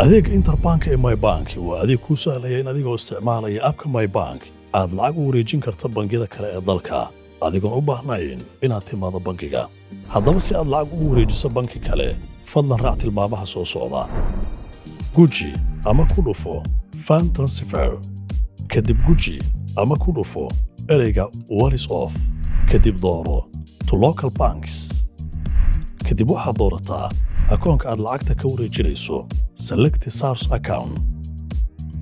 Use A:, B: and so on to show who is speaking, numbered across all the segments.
A: adeeg interbank ee mybank waa adeeg kuu sahlaya in adigoo isticmaalaya abka mybank aad lacag u wareejin karto bangiyada kale ee dalka adigoon u baahnayn inaad timaado bangiga. haddaba si aad lacag ugu wareejiso banki kale fadlan raac tilmaamaha soo socda. guji ama ku dhufo fund transfer, kadib guji ama ku dhufo ereyga what is off, kadib dooro to local banks, kadib waxaad doorataa akoonka aad lacagta ka wareejinayso. select SARS account,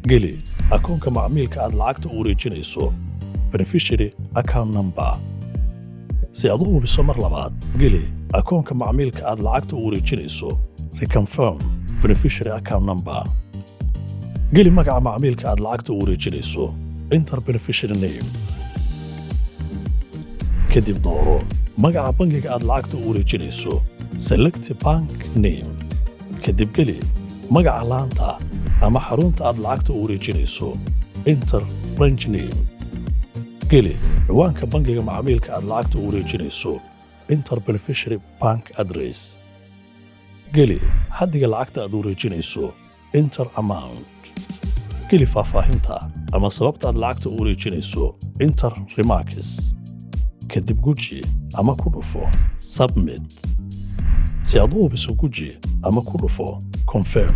A: geli akoonka macmiilka aad lacagta u wareejinayso beneficiary account number. si aad u hubiso mar labaad, geli akoonka macmiilka aad lacagta u wareejinayso reconfirm beneficiary account number. geli magaca macmiilka aad lacagta u wareejinayso enter beneficiary name, kadib dooro magaca bangiga aad lacagta u wareejinayso select bank name, kadib geli magaca laanta ama xarunta aad lacagta u wareejinayso enter branch name. geli ciwaanka bangiga macmiilka aad lacagta u wareejinayso enter beneficiary bank address. geli xaddiga lacagta aad wareejinayso enter amount. geli faahfaahinta ama sababta aad lacagta u wareejinayso enter remarks, kadib guji ama ku dhufo submit. si aad u hubiso, guji ama ku dhufo confirm.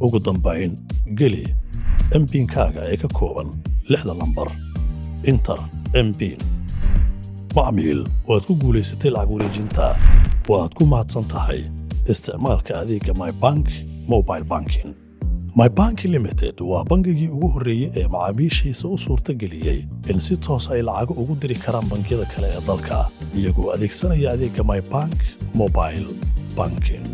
A: ugu dambayn, geli MPIN-kaaga ee ka kooban 6 lambar enter MPIN. macmiil waad ku guulaysatay lacag wareejinta. waad ku mahadsan tahay isticmaalka adeegga mybank mobile banking. mybank limited waa bangigii ugu horreeyay ee macaamiishiisa u suurtageliyey in si toos ay lacag ugu diri karaan bangiyada kale ee dalka iyagoo adeegsanaya adeegga mybank mobile banking.